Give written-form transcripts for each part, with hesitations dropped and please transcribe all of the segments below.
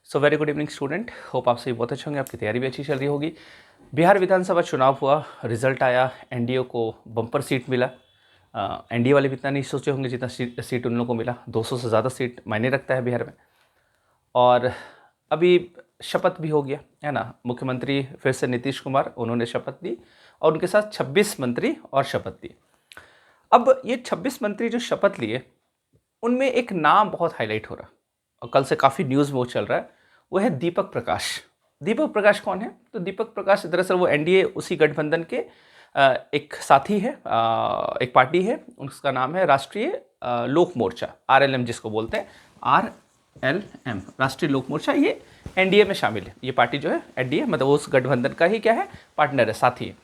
So very good evening student, hope आप सभी बहुत अच्छे होंगे, आपकी तैयारी भी अच्छी चल रही होगी। बिहार विधानसभा चुनाव हुआ, रिजल्ट आया, एनडीए को बम्पर सीट मिला। एनडीए वाले भी इतना नहीं सोचे होंगे जितना सीट उन लोगों को मिला। 200 से ज़्यादा सीट मायने रखता है बिहार में। और अभी शपथ भी हो गया है ना। मुख्यमंत्री फिर से नीतीश कुमार, उन्होंने शपथ ली और उनके साथ 26 मंत्री और शपथ ली। अब ये 26 मंत्री जो शपथ लिए, उनमें एक नाम बहुत हाईलाइट हो रहा और कल से काफ़ी न्यूज़ में वो चल रहा है, वो है दीपक प्रकाश। दीपक प्रकाश कौन है? तो दीपक प्रकाश दरअसल वो एनडीए उसी गठबंधन के एक साथी है, एक पार्टी है, उसका नाम है राष्ट्रीय लोक मोर्चा, आरएलएम जिसको बोलते हैं, आरएलएम राष्ट्रीय लोक मोर्चा। ये एनडीए में शामिल है। ये पार्टी जो है एनडीए मतलब उस गठबंधन का ही क्या है, पार्टनर है, साथी है।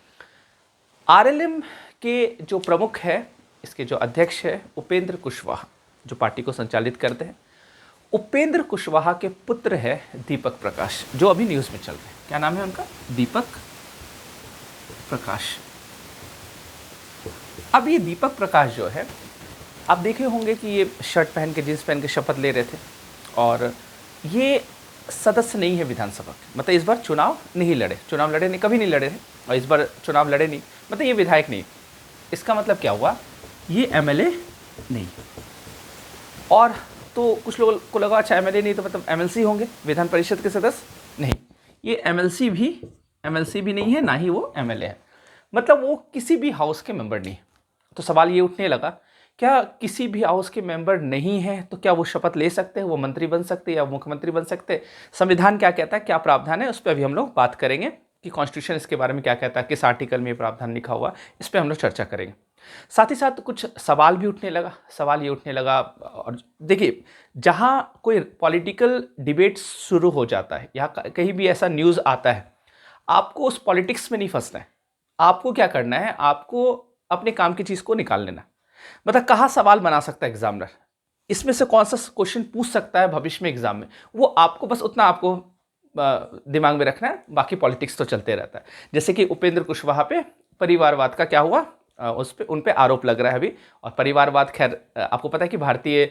आरएलएम के जो प्रमुख है, इसके जो अध्यक्ष है उपेंद्र कुशवाहा, जो पार्टी को संचालित करते हैं। उपेंद्र कुशवाहा के पुत्र है दीपक प्रकाश, जो अभी न्यूज़ में चल रहे हैं। क्या नाम है उनका? दीपक प्रकाश। अब ये दीपक प्रकाश जो है, आप देखे होंगे कि ये शर्ट पहन के, जींस पहन के शपथ ले रहे थे और ये सदस्य नहीं है विधानसभा के। मतलब इस बार चुनाव नहीं लड़े, चुनाव लड़े नहीं, कभी नहीं लड़े थे और इस बार चुनाव लड़े नहीं, मतलब ये विधायक नहीं। इसका मतलब क्या हुआ? ये एमएलए नहीं। और तो कुछ लोगों को लगा अच्छा एमएलए नहीं तो मतलब एमएलसी होंगे, विधान परिषद के सदस्य। नहीं, ये एमएलसी भी नहीं है, ना ही वो एमएलए है। मतलब वो किसी भी हाउस के मेंबर नहीं है। तो सवाल ये उठने लगा, क्या किसी भी हाउस के मेंबर नहीं है तो क्या वो शपथ ले सकते हैं, वो मंत्री बन सकते हैं या मुख्यमंत्री बन सकते हैं? संविधान क्या कहता है, क्या प्रावधान है, उस पर अभी हम लोग बात करेंगे कि कॉन्स्टिट्यूशन इसके बारे में क्या कहता है, किस आर्टिकल में ये प्रावधान लिखा हुआ, इस पर हम लोग चर्चा करेंगे। साथ ही साथ कुछ सवाल भी उठने लगा। सवाल ये उठने लगा, और देखिए, जहाँ कोई पॉलिटिकल डिबेट शुरू हो जाता है या कहीं भी ऐसा न्यूज़ आता है, आपको उस पॉलिटिक्स में नहीं फंसना है। आपको क्या करना है, आपको अपने काम की चीज़ को निकाल लेना। मतलब कहाँ सवाल बना सकता है एग्जामिनर, इसमें से कौन सा क्वेश्चन पूछ सकता है भविष्य में एग्जाम में, वो आपको बस उतना आपको दिमाग में रखना है। बाकी पॉलिटिक्स तो चलते रहता है। जैसे कि उपेंद्र कुशवाहा पे परिवारवाद का क्या हुआ, उन पे आरोप लग रहा है अभी। और परिवारवाद, खैर आपको पता है कि भारतीय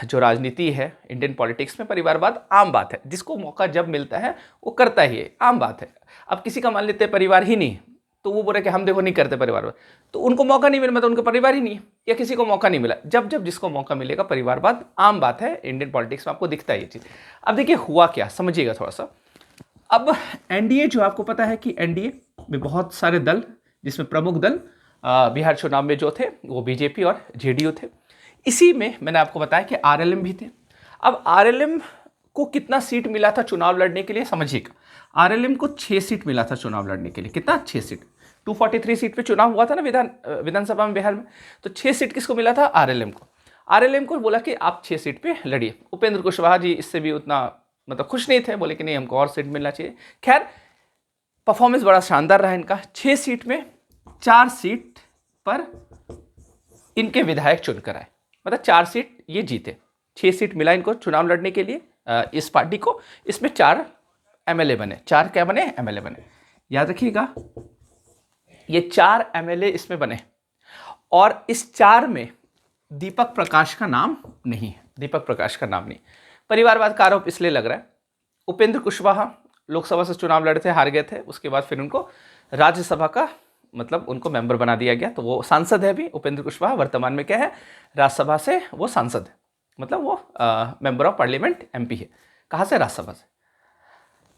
जो राजनीति है, इंडियन पॉलिटिक्स में परिवारवाद आम बात है। जिसको मौका जब मिलता है वो करता ही है, आम बात है। अब किसी का मान लेते हैं परिवार ही नहीं, तो वो बोले कि हम देखो नहीं करते परिवारवाद, तो उनको मौका नहीं मिला, मतलब उनका परिवार ही नहीं है या किसी को मौका नहीं मिला। जब जब जिसको मौका मिलेगा, परिवारवाद आम बात है इंडियन पॉलिटिक्स में, आपको दिखता है ये चीज़। अब देखिए हुआ क्या, समझिएगा थोड़ा सा। अब एनडीए जो आपको पता है कि एनडीए में बहुत सारे दल, जिसमें प्रमुख दल बिहार चुनाव में जो थे वो बीजेपी और जेडीयू थे। इसी में मैंने आपको बताया कि आरएलएम भी थे। अब आरएलएम को कितना सीट मिला था चुनाव लड़ने के लिए, समझिएगा। आरएलएम को 6 सीट मिला था चुनाव लड़ने के लिए। कितना? 6 सीट। 243 सीट पे चुनाव हुआ था ना विधानसभा में बिहार में, तो 6 सीट किसको मिला था? आरएलएम को। आरएलएम को बोला कि आप 6 सीट पे लड़िए। उपेंद्र कुशवाहा जी इससे भी उतना मतलब खुश नहीं थे, बोले कि नहीं, हमको और सीट मिलना चाहिए। खैर, परफॉर्मेंस बड़ा शानदार रहा इनका। 6 सीट में 4 सीट पर इनके विधायक चुनकर आए, मतलब 4 सीट ये जीते। 6 सीट मिला इनको चुनाव लड़ने के लिए, इस पार्टी को। इसमें 4 एमएलए बने। 4 क्या बने? एमएलए बने। याद रखिएगा, ये 4 एमएलए इसमें बने और इस 4 में दीपक प्रकाश का नाम नहीं है। दीपक प्रकाश का नाम नहीं। परिवारवाद का आरोप इसलिए लग रहा है, उपेंद्र कुशवाहा लोकसभा से चुनाव लड़े थे, हार गए थे। उसके बाद फिर उनको राज्यसभा का मतलब उनको मेंबर बना दिया गया, तो वो सांसद है अभी। उपेंद्र कुशवाहा वर्तमान में क्या है, राज्यसभा से वो सांसद है, मतलब वो मेंबर ऑफ पार्लियामेंट एमपी है। कहाँ से? राज्यसभा से।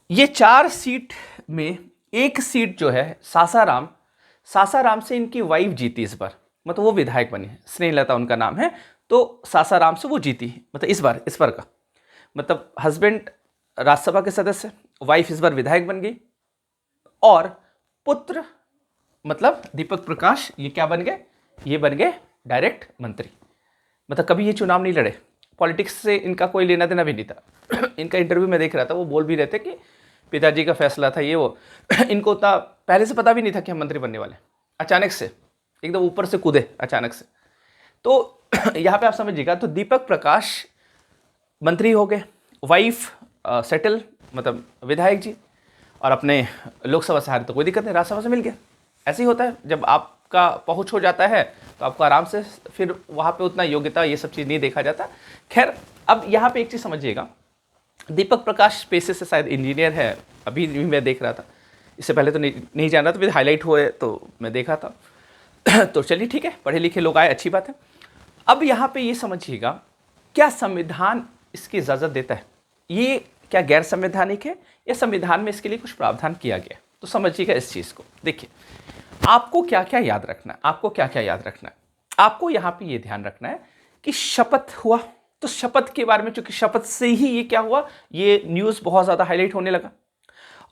ये 4 सीट में एक सीट जो है सासाराम से इनकी वाइफ जीती इस बार, मतलब वो विधायक बनी है, स्नेहलता उनका नाम है। तो सासाराम से वो जीती, मतलब इस बार का मतलब हस्बैंड राज्यसभा के सदस्य, वाइफ इस बार विधायक बन गई और पुत्र मतलब दीपक प्रकाश ये क्या बन गए? ये बन गए डायरेक्ट मंत्री। मतलब कभी ये चुनाव नहीं लड़े, पॉलिटिक्स से इनका कोई लेना देना भी नहीं था। इनका इंटरव्यू में देख रहा था, वो बोल भी रहे थे कि पिताजी का फैसला था ये वो। इनको उतना पहले से पता भी नहीं था कि हम मंत्री बनने वाले, अचानक से एकदम ऊपर से कूदे अचानक से। तो यहाँ पे आप समझिएगा, तो दीपक प्रकाश मंत्री हो गए, वाइफ सेटल मतलब विधायक जी, और अपने लोकसभा से हारे तो कोई दिक्कत नहीं, राज्यसभा से मिल गया। ऐसे ही होता है, जब आपका पहुंच हो जाता है तो आपको आराम से फिर वहाँ पे उतना योग्यता ये सब चीज़ नहीं देखा जाता। खैर, अब यहाँ पे एक चीज़ समझिएगा, दीपक प्रकाश पेशे से शायद इंजीनियर है, अभी भी मैं देख रहा था, इससे पहले तो नहीं जान रहा था, फिर हाईलाइट हुए तो मैं देखा था। तो चलिए ठीक है, पढ़े लिखे लोग आए, अच्छी बात है। अब यहाँ पे ये समझिएगा, क्या संविधान इसकी इजाज़त देता है? ये क्या गैर संवैधानिक है या संविधान में इसके लिए कुछ प्रावधान किया गया? तो समझिएगा इस चीज़ को। देखिए, आपको क्या क्या याद रखना है, आपको क्या क्या याद रखना है। आपको यहाँ पे ये ध्यान रखना है कि शपथ हुआ, तो शपथ के बारे में, चूंकि शपथ से ही ये क्या हुआ, ये न्यूज़ बहुत ज़्यादा हाईलाइट होने लगा।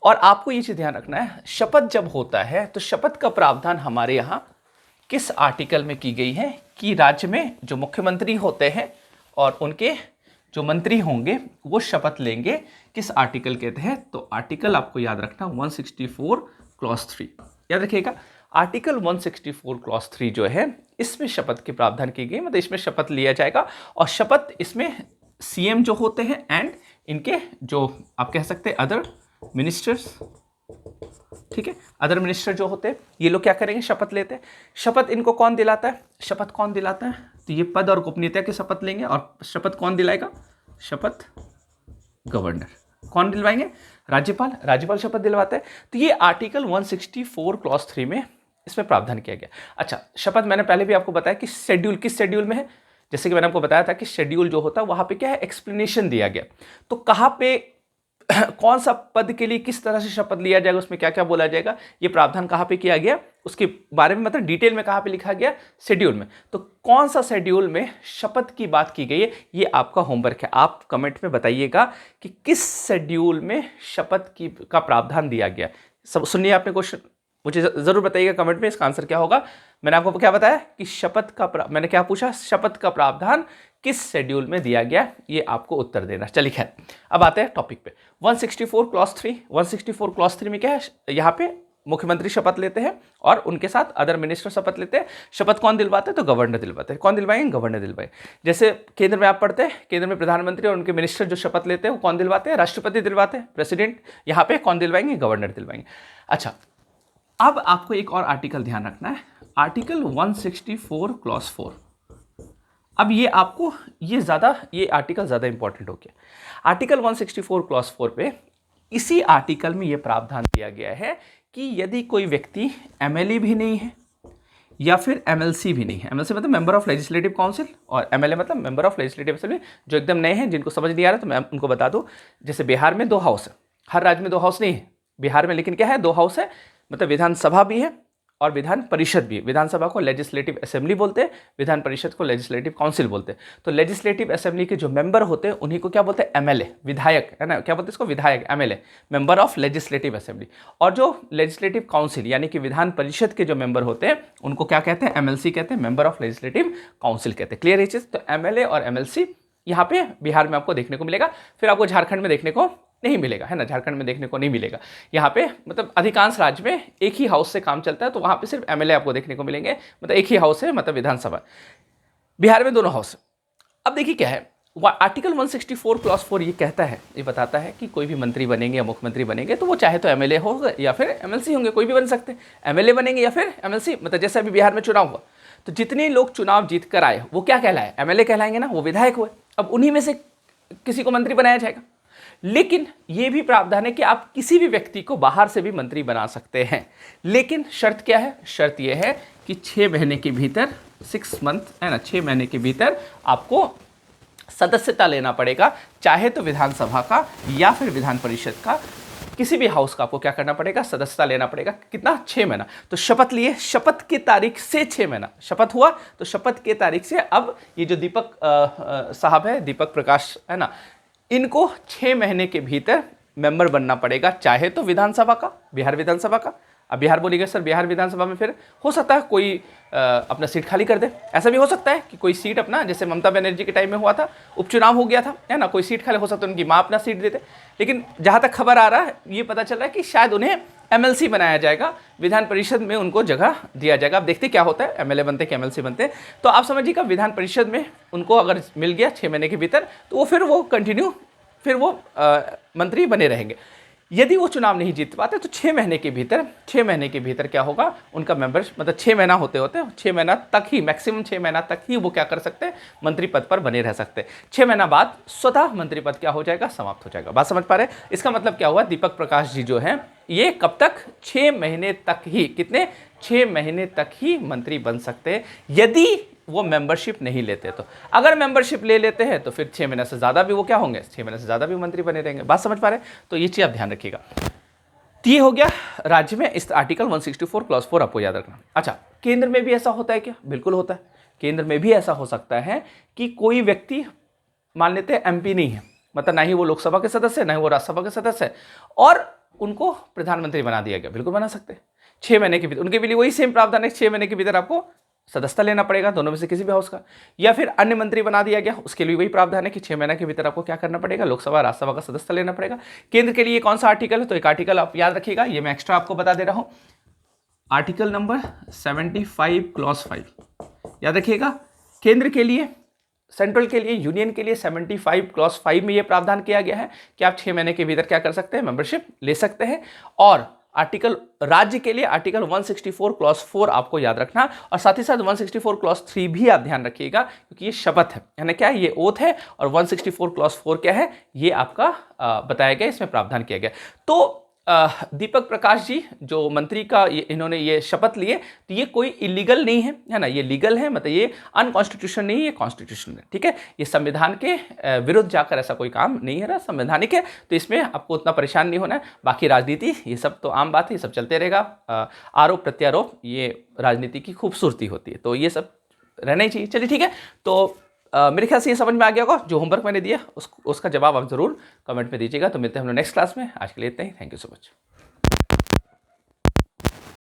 और आपको ये चीज़ ध्यान रखना है, शपथ जब होता है तो शपथ का प्रावधान हमारे यहाँ किस आर्टिकल में की गई है कि राज्य में जो मुख्यमंत्री होते हैं और उनके जो मंत्री होंगे वो शपथ लेंगे किस आर्टिकल के तहत? तो आर्टिकल आपको याद रखना 164 क्लॉज 3, याद रखिएगा। आर्टिकल 164 क्लॉज 3 जो है, इसमें शपथ के प्रावधान की गई, मतलब इसमें शपथ लिया जाएगा। और शपथ इसमें सीएम जो होते हैं एंड इनके जो आप कह सकते हैं अदर मिनिस्टर्स, ठीक है, अदर मिनिस्टर जो होते हैं ये लोग क्या करेंगे? शपथ लेते हैं। शपथ इनको कौन दिलाता है? शपथ कौन दिलाता है? तो ये पद और गोपनीयता की शपथ लेंगे। और शपथ कौन दिलाएगा? शपथ गवर्नर। कौन दिलवाएंगे? राज्यपाल। राज्यपाल शपथ दिलवाता है। तो ये आर्टिकल 164 क्लॉज 3 में इसमें प्रावधान किया गया। अच्छा, शपथ मैंने पहले भी आपको बताया कि शेड्यूल किस शेड्यूल में है, जैसे कि मैंने आपको बताया था कि शेड्यूल जो होता है वहां पे क्या है, एक्सप्लेनेशन दिया गया। तो कहाँ पे कौन सा पद के लिए किस तरह से शपथ लिया जाएगा, उसमें क्या क्या बोला जाएगा, ये प्रावधान कहाँ पे किया गया, उसके बारे में मतलब डिटेल में कहाँ पे लिखा गया? शेड्यूल में। तो कौन सा शेड्यूल में शपथ की बात की गई है, ये आपका होमवर्क है। आप कमेंट में बताइएगा कि किस शेड्यूल में शपथ की का प्रावधान दिया गया। सब सुनिए आपने क्वेश्चन, मुझे जरूर बताइएगा कमेंट में इसका आंसर क्या होगा। मैंने आपको क्या बताया कि शपथ का मैंने क्या पूछा? शपथ का प्रावधान किस शेड्यूल में दिया गया, ये आपको उत्तर देना। चलिए खैर, अब आते हैं टॉपिक पे। 164 क्लॉज 3, 164 क्लॉज 3 में क्या है? यहाँ पे मुख्यमंत्री शपथ लेते हैं और उनके साथ अदर मिनिस्टर शपथ लेते हैं। शपथ कौन दिलवाते हैं? तो गवर्नर दिलवाते हैं। कौन दिलवाएंगे? गवर्नर दिलवाएंगे। जैसे केंद्र में आप पढ़ते हैं, केंद्र में प्रधानमंत्री और उनके मिनिस्टर जो शपथ लेते हैं वो कौन दिलवाते हैं? राष्ट्रपति दिलवाते हैं, प्रेसिडेंट। यहाँ पे कौन दिलवाएंगे? गवर्नर दिलवाएंगे। अच्छा, अब आपको एक और आर्टिकल ध्यान रखना है, आर्टिकल 164 क्लॉज 4। अब ये आपको ये आर्टिकल ज़्यादा इंपॉर्टेंट हो गया। आर्टिकल 164 क्लॉज 4 पे इसी आर्टिकल में ये प्रावधान दिया गया है कि यदि कोई व्यक्ति एमएलए भी नहीं है या फिर एमएलसी भी नहीं है, एमएलसी मतलब मेंबर ऑफ लेजिस्लेटिव काउंसिल और एमएलए मतलब मेंबर ऑफ लेजिस्लेटिव असेंबली, जो एकदम नए हैं जिनको समझ नहीं आ रहा तो मैं उनको बता दूं। जैसे बिहार में 2 हाउस है, हर राज्य में 2 हाउस नहीं है, बिहार में लेकिन क्या है 2 हाउस है, मतलब विधानसभा भी है और विधान परिषद भी। विधानसभा को लेजिस्लेटिव असेंबली बोलते हैं, विधान परिषद को लेजिस्लेटिव काउंसिल बोलते हैं। तो लेजिस्लेटिव असेंबली के जो मेंबर होते हैं उन्हीं को क्या बोलते हैं? एमएलए, विधायक, है ना, क्या बोलते हैं इसको? विधायक, MLA, member of legislative assembly. और जो लेजिस्लेटिव काउंसिल यानी कि विधान परिषद के जो मेंबर होते हैं उनको क्या कहते हैं? एमएलसी कहते हैं, मेंबर ऑफ लेजिस्लेटिव काउंसिल कहते हैं। क्लियर है चीज़? तो एमएलए और एमएलसी यहाँ पे बिहार में आपको देखने को मिलेगा, फिर आपको झारखंड में देखने को नहीं मिलेगा, है ना, झारखंड में देखने को नहीं मिलेगा। यहाँ पे मतलब अधिकांश राज्य में एक ही हाउस से काम चलता है, तो वहाँ पे सिर्फ एमएलए आपको देखने को मिलेंगे, मतलब एक ही हाउस है, मतलब विधानसभा। बिहार में 2 हाउस। अब देखिए क्या है, आर्टिकल 164 क्लॉज 4 ये कहता है, ये बताता है कि कोई भी मंत्री बनेंगे या मुख्यमंत्री बनेंगे तो वो चाहे तो एमएलए होगा या फिर एमएलसी होंगे, कोई भी बन सकते हैं। एमएलए बनेंगे या फिर एमएलसी, मतलब जैसे अभी बिहार में चुनाव हुआ तो जितने लोग चुनाव जीत कर आए वो क्या कहलाए? एमएलए कहलाएंगे ना, वो विधायक हुए। अब उन्हीं में से किसी को मंत्री बनाया जाएगा। लेकिन यह भी प्रावधान है कि आप किसी भी व्यक्ति को बाहर से भी मंत्री बना सकते हैं, लेकिन शर्त क्या है? शर्त यह है कि 6 महीने के भीतर, 6 मंथ, है ना, 6 महीने के भीतर आपको सदस्यता लेना पड़ेगा, चाहे तो विधानसभा का या फिर विधान परिषद का, किसी भी हाउस का आपको क्या करना पड़ेगा? सदस्यता लेना पड़ेगा। कितना? 6 महीना। तो शपथ लिए, शपथ की तारीख से 6 महीना, शपथ हुआ तो शपथ की तारीख से अब ये जो दीपक साहब है, दीपक प्रकाश, है ना, इनको 6 महीने के भीतर मेंबर बनना पड़ेगा, चाहे तो विधानसभा का, बिहार विधानसभा का। अब बिहार बोलिएगा सर, बिहार विधानसभा में फिर हो सकता है कोई अपना सीट खाली कर दे, ऐसा भी हो सकता है कि कोई सीट अपना, जैसे ममता बनर्जी के टाइम में हुआ था, उपचुनाव हो गया था, है ना, कोई सीट खाली हो सकता है, उनकी माँ अपना सीट देते। लेकिन जहाँ तक खबर आ रहा है, ये पता चल रहा है कि शायद उन्हें एमएलसी बनाया जाएगा, विधान परिषद में उनको जगह दिया जाएगा। अब देखते क्या होता है, एमएलए बनते कि एमएलसी बनते। तो आप समझिएगा विधान परिषद में उनको अगर मिल गया 6 महीने के भीतर तो वो फिर वो कंटिन्यू, फिर वो मंत्री बने रहेंगे। यदि वो चुनाव नहीं जीत पाते तो 6 महीने के भीतर क्या होगा, उनका मेंबर मतलब 6 महीना होते होते 6 महीना तक ही, मैक्सिमम 6 महीना तक ही वो क्या कर सकते हैं, मंत्री पद पर बने रह सकते हैं। 6 महीना बाद स्वतः मंत्री पद क्या हो जाएगा, समाप्त हो जाएगा। बात समझ पा रहे हैं? इसका मतलब क्या हुआ, दीपक प्रकाश जी जो है ये कब तक, 6 महीने तक ही, कितने, 6 महीने तक ही मंत्री बन सकते हैं यदि वो मेंबरशिप नहीं लेते। तो अगर मेंबरशिप ले लेते हैं तो फिर 6 महीने से ज़्यादा भी वो क्या होंगे, 6 महीने से ज़्यादा भी मंत्री बने रहेंगे। बात समझ पा रहे हैं? तो ये चीज़ आप ध्यान रखिएगा। तो ये हो गया राज्य में इस आर्टिकल 164 क्लॉज 4 आपको याद रखना। अच्छा, केंद्र में भी ऐसा होता है क्या? बिल्कुल होता है। केंद्र में भी ऐसा हो सकता है कि कोई व्यक्ति मान लेते हैं एमपी नहीं है, मतलब ना ही वो लोकसभा के सदस्य है, ना ही वो राज्यसभा के सदस्य है, और उनको प्रधानमंत्री बना दिया गया। बिल्कुल बना सकते हैं 6 महीने के भीतर। उनके लिए वही सेम प्रावधान है, 6 महीने के भीतर आपको सदस्यता लेना पड़ेगा, दोनों में से किसी भी हाउस का। या फिर अन्य मंत्री बना दिया गया, उसके लिए वही प्रावधान है कि 6 महीने के भीतर आपको क्या करना पड़ेगा, लोकसभा राज्यसभा का सदस्यता लेना पड़ेगा। केंद्र के लिए कौन सा आर्टिकल है, तो एक आर्टिकल आप याद रखिएगा, ये मैं एक्स्ट्रा आपको बता दे रहा हूं, आर्टिकल नंबर 75 क्लॉज 5 याद रखिएगा। केंद्र के लिए, सेंट्रल के लिए, यूनियन के लिए 75 क्लॉज 5 में यह प्रावधान किया गया है कि आप 6 महीने के भीतर क्या कर सकते हैं, मेंबरशिप ले सकते हैं। और आर्टिकल राज्य के लिए आर्टिकल 164 क्लॉज 4 आपको याद रखना, और साथ ही साथ 164 क्लॉज 3 भी आप ध्यान रखिएगा, क्योंकि ये शपथ है, यानी क्या है, ये ओथ है। और 164 क्लॉज 4 क्या है, ये आपका बताया गया, इसमें प्रावधान किया गया। तो दीपक प्रकाश जी जो मंत्री का इन्होंने ये शपथ लिए, तो ये कोई इलीगल नहीं है ना, ये लीगल है, मतलब ये अनकॉन्स्टिट्यूशन नहीं है, ये कॉन्स्टिट्यूशन है, ठीक है। ये संविधान के विरुद्ध जाकर ऐसा कोई काम नहीं है, संवैधानिक है, तो इसमें आपको उतना परेशान नहीं होना है। बाकी राजनीति ये सब तो आम बात है, ये सब चलते रहेगा, आरोप प्रत्यारोप ये राजनीति की खूबसूरती होती है, तो ये सब रहना ही चाहिए। चलिए ठीक है, तो मेरे ख्याल से ये समझ में आ गया होगा। जो होमवर्क मैंने दिया उसका जवाब आप जरूर कमेंट में दीजिएगा। तो मिलते हैं हम लोग नेक्स्ट क्लास में। आज के लिए इतना ही। Thank you so much.